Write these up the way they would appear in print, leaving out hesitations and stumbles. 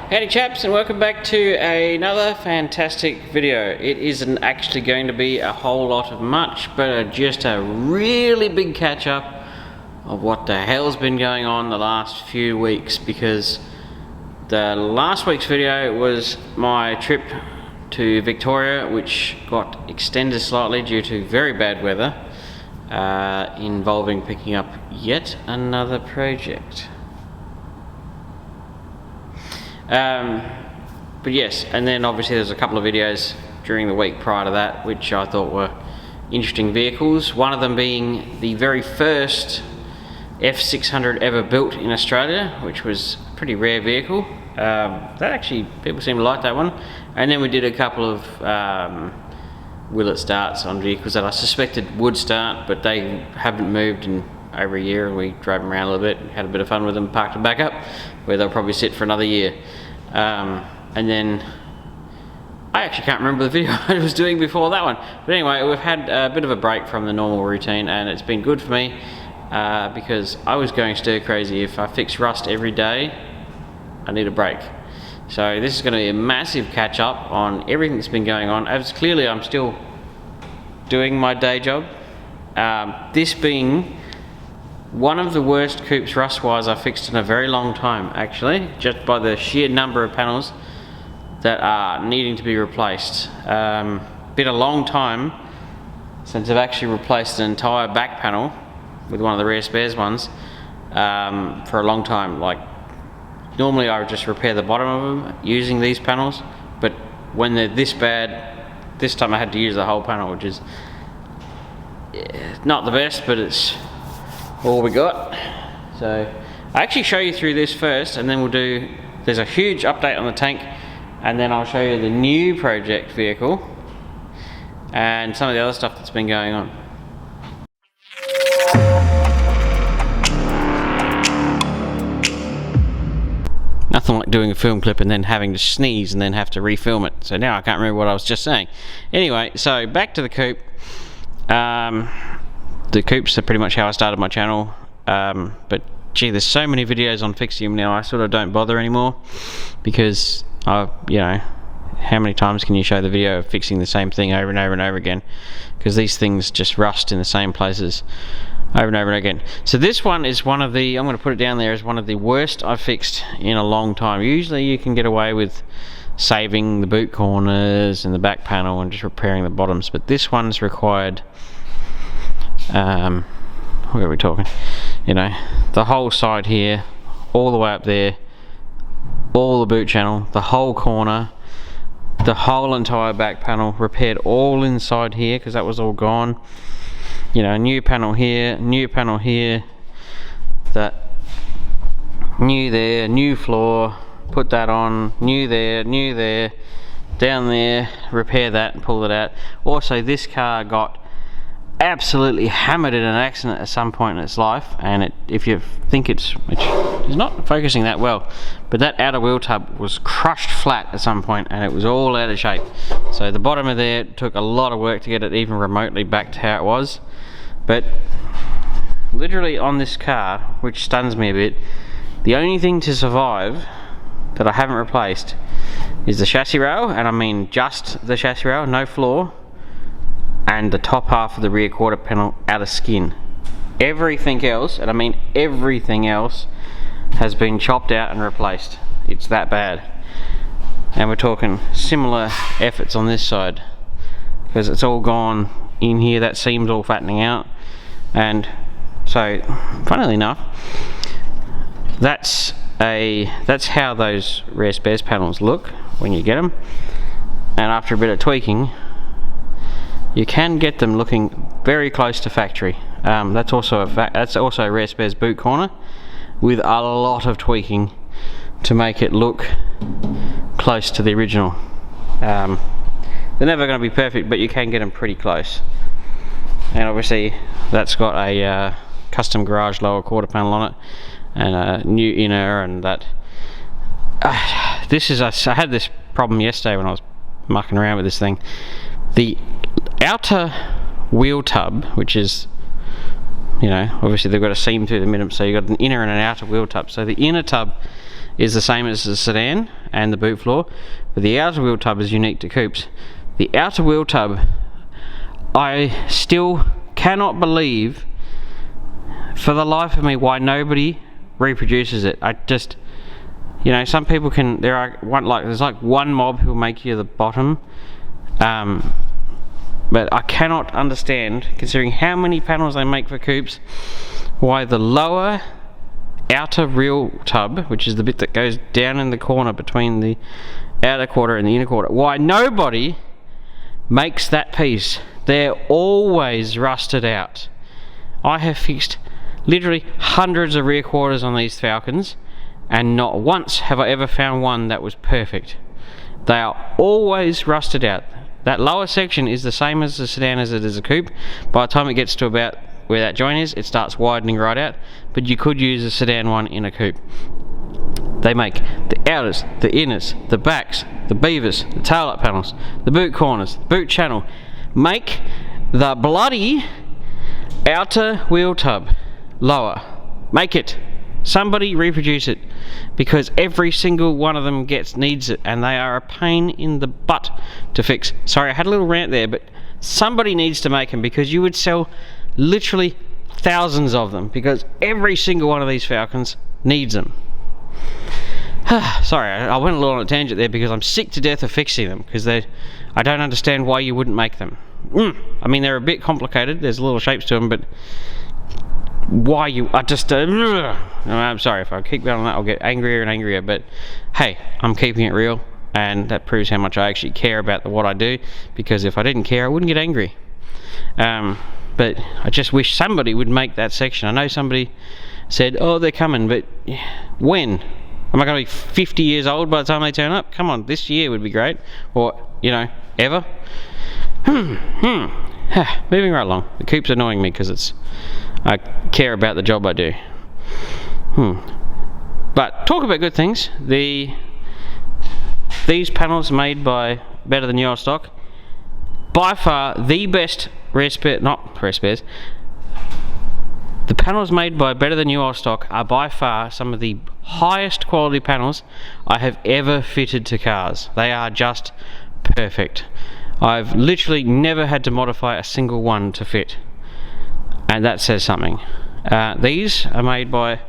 Howdy chaps, and welcome back to another fantastic video. It isn't actually going to be a whole lot of much, but just a really big catch up of what the hell's been going on the last few weeks, because the last week's video was my trip to Victoria, which got extended slightly due to very bad weather, involving picking up yet another project. But yes, and then obviously there's a couple of videos during the week prior to that which I thought were interesting vehicles, one of them being the very first F600 ever built in Australia, which was a pretty rare vehicle. That actually, people seem to like that one. And then we did a couple of will it starts on vehicles that I suspected would start, but they haven't moved in over a year, and we drove them around a little bit, had a bit of fun with them, parked them back up where they'll probably sit for another year. And then I actually can't remember the video I was doing before that one, but anyway, we've had a bit of a break from the normal routine, and it's been good for me because I was going stir crazy. If I fix rust every day, I need a break. So this is going to be a massive catch up on everything that's been going on, as clearly I'm still doing my day job, this being one of the worst coupes rust wise I've fixed in a very long time, actually, just by the sheer number of panels that are needing to be replaced. Been a long time since I've actually replaced an entire back panel with one of the rare spares ones, for a long time. Like, normally I would just repair the bottom of them using these panels, but when they're this bad, this time I had to use the whole panel, which is not the best, but it's all we got. So I actually show you through this first, and then we'll do, there's a huge update on the tank, and then I'll show you the new project vehicle and some of the other stuff that's been going on. Nothing like doing a film clip and then having to sneeze and then have to refilm it. So now I can't remember what I was just saying. Anyway, so back to the coupe. The coupes are pretty much how I started my channel, but gee, there's so many videos on fixing them now, I sort of don't bother anymore, because you know, how many times can you show the video of fixing the same thing over and over and over again, because these things just rust in the same places over and over and again. So this one is one of the, I'm going to put it down there as one of the worst I've fixed in a long time. Usually you can get away with saving the boot corners and the back panel and just repairing the bottoms, but this one's required, where are we talking, you know, the whole side here, all the way up there, all the boot channel, the whole corner, the whole entire back panel, repaired all inside here because that was all gone. You know, new panel here, that new there, new floor, put that on, new there, down there, repair that and pull it out. Also, this car got absolutely hammered in an accident at some point in its life, and if you think it's not focusing that well, but that outer wheel tub was crushed flat at some point and it was all out of shape. So the bottom of there took a lot of work to get it even remotely back to how it was. But literally on this car, which stuns me a bit, the only thing to survive that I haven't replaced is the chassis rail, and I mean just the chassis rail, no floor, and the top half of the rear quarter panel out of skin. Everything else, and I mean everything else, has been chopped out and replaced. It's that bad. And we're talking similar efforts on this side, because it's all gone in here, that seam's all fattening out. And so, funnily enough, that's how those rare spares panels look when you get them, and after a bit of tweaking you can get them looking very close to factory. That's also a rare spares boot corner with a lot of tweaking to make it look close to the original. They're never going to be perfect, but you can get them pretty close. And obviously that's got a custom garage lower quarter panel on it, and a new inner, and that. I had this problem yesterday when I was mucking around with this thing. The outer wheel tub, which is, you know, obviously they've got a seam through the middle, so you've got an inner and an outer wheel tub. So the inner tub is the same as the sedan, and the boot floor, but the outer wheel tub is unique to coupes. The outer wheel tub, I still cannot believe for the life of me why nobody reproduces it. I just, you know, some people can, there's like one mob who'll make you the bottom, but I cannot understand, considering how many panels they make for coupes, why the lower outer wheel tub, which is the bit that goes down in the corner between the outer quarter and the inner quarter, why nobody makes that piece. They're always rusted out. I have fixed literally hundreds of rear quarters on these Falcons, and not once have I ever found one that was perfect. They are always rusted out. That lower section is the same as the sedan as it is a coupe. By the time it gets to about where that joint is, it starts widening right out, but you could use a sedan one in a coupe. They make the outers, the inners, the backs, the beavers, the tail light panels, the boot corners, the boot channel. Make the bloody outer wheel tub lower. Make it. Somebody reproduce it, because every single one of them needs it, and they are a pain in the butt to fix. Sorry, I had a little rant there, but somebody needs to make them, because you would sell literally thousands of them, because every single one of these Falcons needs them. Sorry, I went a little on a tangent there, because I'm sick to death of fixing them, because I don't understand why you wouldn't make them. I mean, they're a bit complicated, there's little shapes to them, but why you are just I'm sorry, if I keep going on that I'll get angrier and angrier, but hey, I'm keeping it real, and that proves how much I actually care about what I do, because if I didn't care I wouldn't get angry. But I just wish somebody would make that section. I know somebody said, oh, they're coming, but when? Am I going to be 50 years old by the time they turn up? Come on, this year would be great, or, you know, ever. Moving right along. The coupe's annoying me because I care about the job I do. But talk about good things. These panels made by Better Than Your Stock, by far the best not rare spares. The panels made by Better Than Your Stock are by far some of the highest quality panels I have ever fitted to cars. They are just perfect. I've literally never had to modify a single one to fit, and that says something. These are made by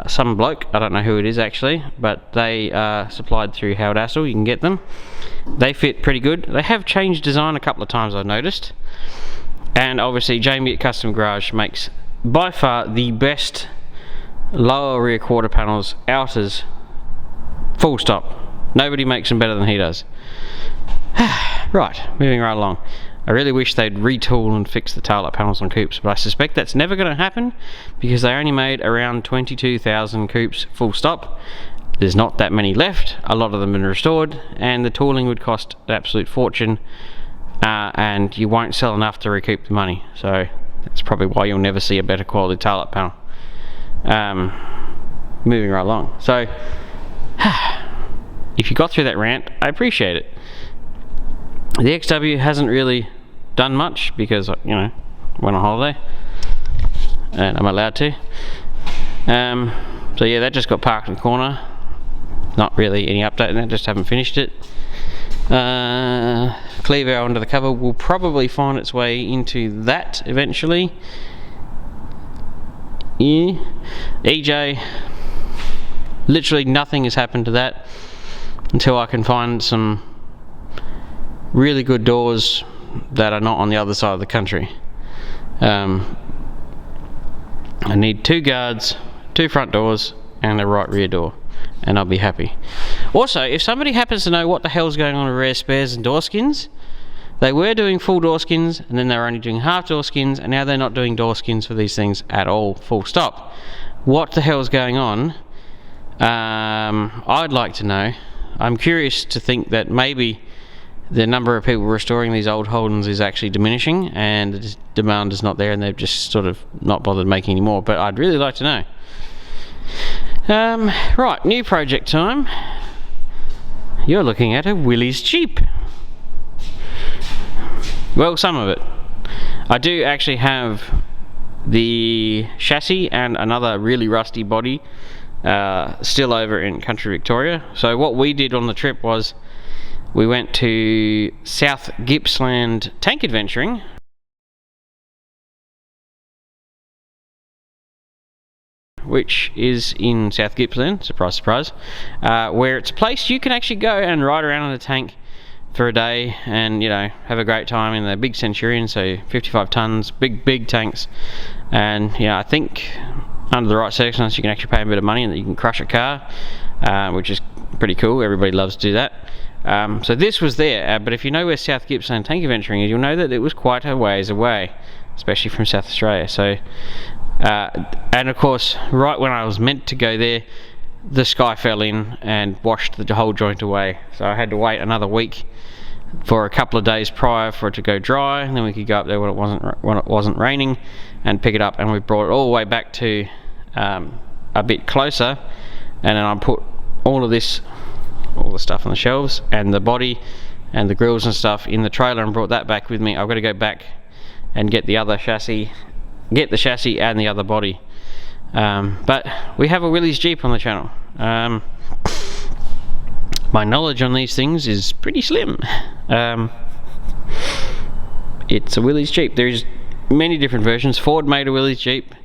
some bloke, I don't know who it is actually, but they are supplied through Howard Assel. You can get them. They fit pretty good. They have changed design a couple of times, I've noticed, and obviously Jamie at Custom Garage makes by far the best lower rear quarter panels, outers, full stop. Nobody makes them better than he does. Right, moving right along. I really wish they'd retool and fix the taillight panels on coupes, but I suspect that's never going to happen, because they only made around 22,000 coupes full stop. There's not that many left, a lot of them have been restored, and the tooling would cost an absolute fortune, and you won't sell enough to recoup the money, so that's probably why you'll never see a better quality taillight panel. Moving right along. So, if you got through that rant, I appreciate it. The XW hasn't really done much because, you know, I went on holiday and I'm allowed to. So yeah, that just got parked in the corner. Not really any update on that, just haven't finished it. Clevo under the cover will probably find its way into that eventually. Yeah. EJ, literally nothing has happened to that until I can find some really good doors that are not on the other side of the country. I need 2 guards, 2 front doors, and a right rear door, and I'll be happy. Also, if somebody happens to know what the hell's going on with rare spares and door skins, they were doing full door skins, and then they were only doing half door skins, and now they're not doing door skins for these things at all, full stop. What the hell's going on? I'd like to know. I'm curious to think that maybe the number of people restoring these old Holdens is actually diminishing, and the demand is not there, and they've just sort of not bothered making any more, but I'd really like to know. Right, new project time. You're looking at a Willys Jeep. Well, some of it. I do actually have the chassis and another really rusty body still over in country Victoria. So what we did on the trip was we went to South Gippsland tank adventuring, which is in South Gippsland, surprise surprise, where it's a place you can actually go and ride around in a tank for a day and, you know, have a great time in the big Centurion, so 55 tons, big tanks. And yeah, I think under the right circumstances you can actually pay a bit of money and you can crush a car, which is pretty cool. Everybody loves to do that. So this was there, but if you know where South Gippsland tank adventuring is, you'll know that it was quite a ways away, especially from South Australia. So and of course, right when I was meant to go there, the sky fell in and washed the whole joint away. So I had to wait another week for a couple of days prior for it to go dry, and then we could go up there when it wasn't raining and pick it up. And we brought it all the way back to a bit closer, and then I put all the stuff on the shelves and the body and the grills and stuff in the trailer and brought that back with me. I've got to go back and get the other chassis, get the chassis and the other body. But we have a Willys Jeep on the channel. My knowledge on these things is pretty slim. It's a Willys Jeep. There's many different versions. Ford made a Willys Jeep,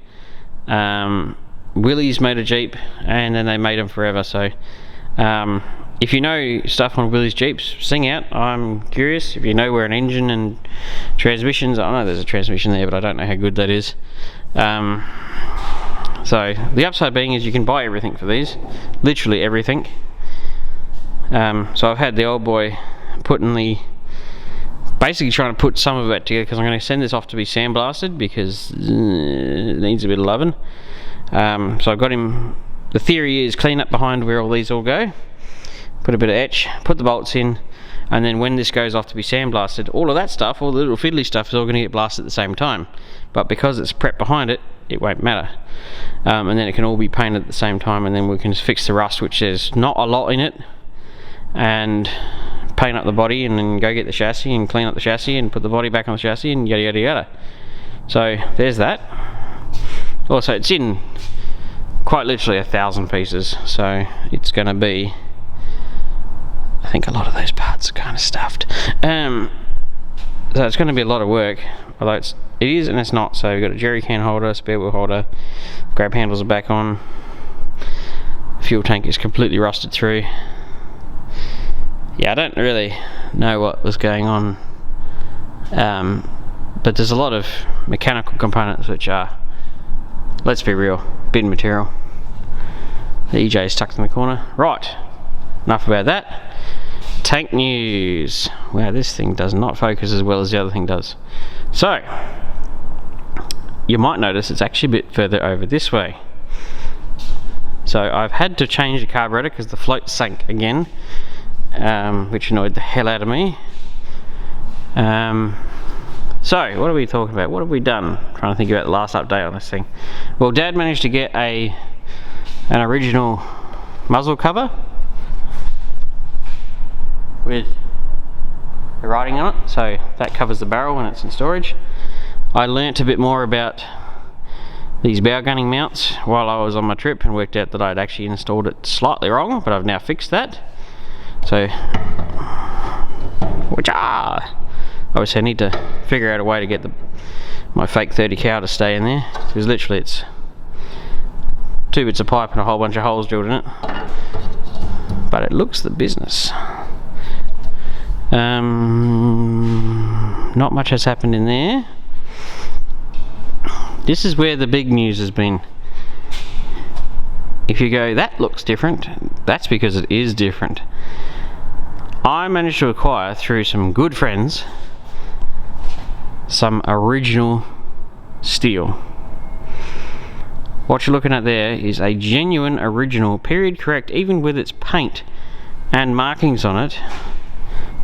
Willys made a Jeep, and then they made them forever. So if you know stuff on Willys Jeeps, sing out. I'm curious if you know where an engine and transmissions. I know there's a transmission there, but I don't know how good that is. So the upside being is you can buy everything for these, literally everything. So I've had the old boy basically trying to put some of it together, because I'm going to send this off to be sandblasted because it needs a bit of loving. So I've got him, the theory is clean up behind where all these all go, put a bit of etch, put the bolts in, and then when this goes off to be sandblasted, all of that stuff, all the little fiddly stuff, is all going to get blasted at the same time. But because it's prepped behind it, it won't matter. And then it can all be painted at the same time, and then we can just fix the rust, which there's not a lot in it, and paint up the body, and then go get the chassis and clean up the chassis and put the body back on the chassis and yada yada yada. So there's that. Also, it's in quite literally 1,000 pieces, so it's going to be, I think a lot of those parts are kind of stuffed. So it's going to be a lot of work, although it is and it's not. So we've got a jerry can holder, spare wheel holder, grab handles are back on, fuel tank is completely rusted through. Yeah, I don't really know what was going on, but there's a lot of mechanical components which are, let's be real, bin material. The EJ is tucked in the corner. Right, enough about that. Tank news. Wow, this thing does not focus as well as the other thing does. So, you might notice it's actually a bit further over this way. So I've had to change the carburetor because the float sank again, which annoyed the hell out of me. So what are we talking about? What have we done? I'm trying to think about the last update on this thing. Well, Dad managed to get an original muzzle cover with the writing on it, so that covers the barrel when it's in storage. I learnt a bit more about these bow gunning mounts while I was on my trip and worked out that I'd actually installed it slightly wrong, but I've now fixed that. So, obviously I need to figure out a way to get my fake 30 cal to stay in there, because literally it's 2 bits of pipe and a whole bunch of holes drilled in it. But it looks the business. Not much has happened in there. This is where the big news has been. If you go, that looks different, that's because it is different. I managed to acquire, through some good friends, some original steel. What you're looking at there is a genuine original, period correct, even with its paint and markings on it,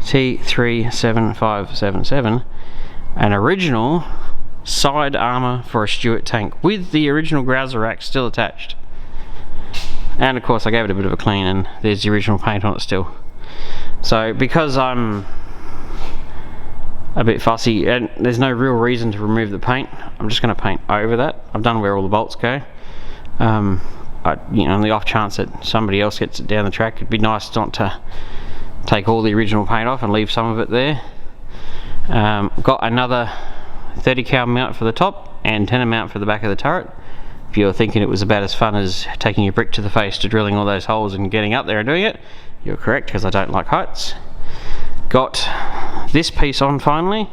T37577, an original side armour for a Stuart tank with the original Grouser rack still attached. And of course I gave it a bit of a clean, and there's the original paint on it still. So because I'm a bit fussy and there's no real reason to remove the paint, I'm just going to paint over that. I've done where all the bolts go. you know, on the off chance that somebody else gets it down the track, it'd be nice not to take all the original paint off and leave some of it there. Got another 30 cal mount for the top and 10 mount for the back of the turret. If you're thinking it was about as fun as taking your brick to the face to drilling all those holes and getting up there and doing it, you're correct, because I don't like heights. Got this piece on finally,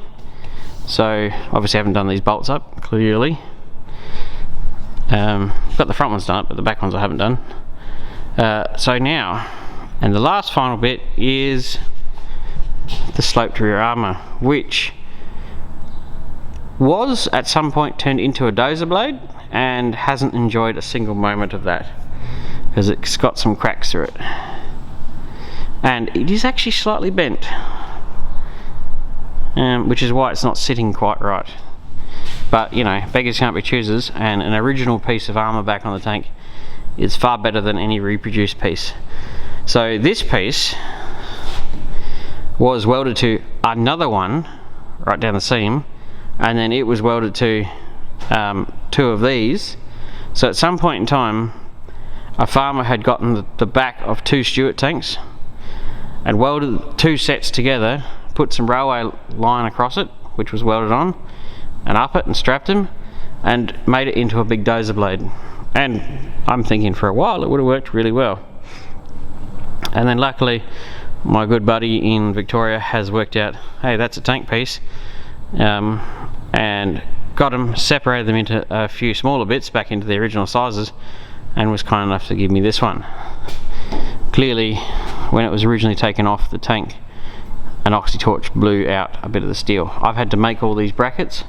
so obviously I haven't done these bolts up, clearly. Got the front ones done up, but the back ones I haven't done. So now, and the last final bit is the sloped rear armour, which was at some point turned into a dozer blade and hasn't enjoyed a single moment of that, because it's got some cracks through it, and it is actually slightly bent, which is why it's not sitting quite right. But you know, beggars can't be choosers, and an original piece of armour back on the tank is far better than any reproduced piece. So this piece was welded to another one right down the seam, and then it was welded to two of these. So at some point in time, a farmer had gotten the back of two Stewart tanks and welded two sets together, put some railway line across it, which was welded on, and up it and strapped them, and made it into a big dozer blade. And I'm thinking for a while it would have worked really well. And then luckily my good buddy in Victoria has worked out, hey, that's a tank piece, and got them, separated them into a few smaller bits back into the original sizes, and was kind enough to give me this one. Clearly, when it was originally taken off the tank, an oxy-torch blew out a bit of the steel. I've had to make all these brackets,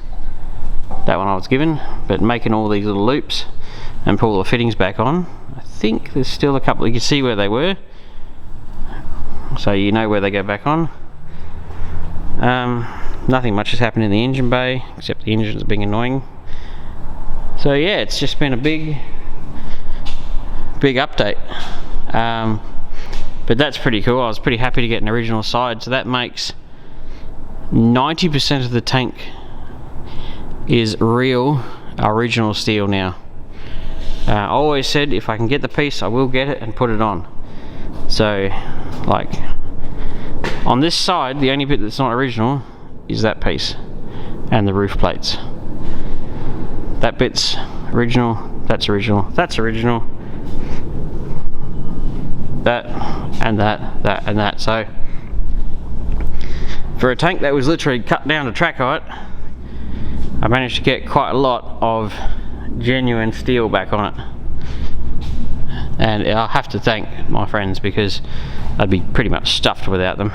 that one I was given, but making all these little loops and pull the fittings back on, I think there's still a couple. You can see where they were, so you know where they go back on. Nothing much has happened in the engine bay, except the engine's being annoying. So yeah, it's just been a big update. But that's pretty cool. I was pretty happy to get an original side, so that makes 90% of the tank is real original steel now. I always said if I can get the piece I will get it and put it on. So like on this side, the only bit that's not original is that piece and the roof plates. That bit's original, that's original, that's original, that and that, that and that. So for a tank that was literally cut down to track height, I managed to get quite a lot of genuine steel back on it, and I'll have to thank my friends because I'd be pretty much stuffed without them.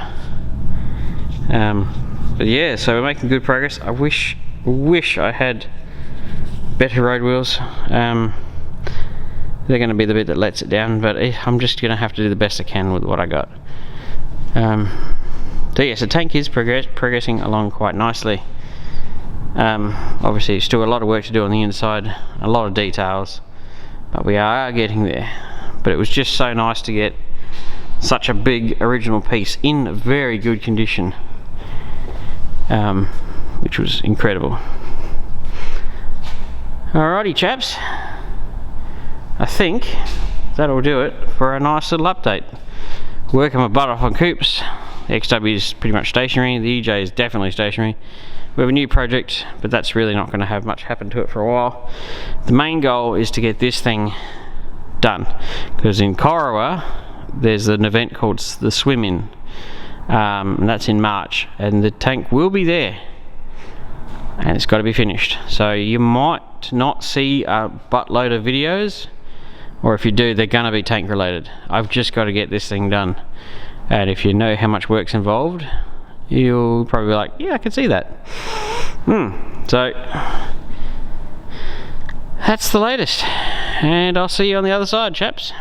But yeah, so we're making good progress. I wish I had better road wheels. They're going to be the bit that lets it down, but I'm just going to have to do the best I can with what I got. So yes, the tank is progressing along quite nicely. Obviously still a lot of work to do on the inside, a lot of details, but we are getting there. But it was just so nice to get such a big original piece in very good condition, which was incredible. Alrighty chaps, I think that'll do it for a nice little update. Working my butt off on coupes. The XW is pretty much stationary, the EJ is definitely stationary. We have a new project, but that's really not going to have much happen to it for a while. The main goal is to get this thing done, because in Corowa there's an event called the Swim In, and that's in March, and the tank will be there and it's got to be finished. So you might not see a buttload of videos, or if you do, they're going to be tank related. I've just got to get this thing done, and if you know how much work's involved, you'll probably be like, yeah, I can see that. So that's the latest, and I'll see you on the other side, chaps.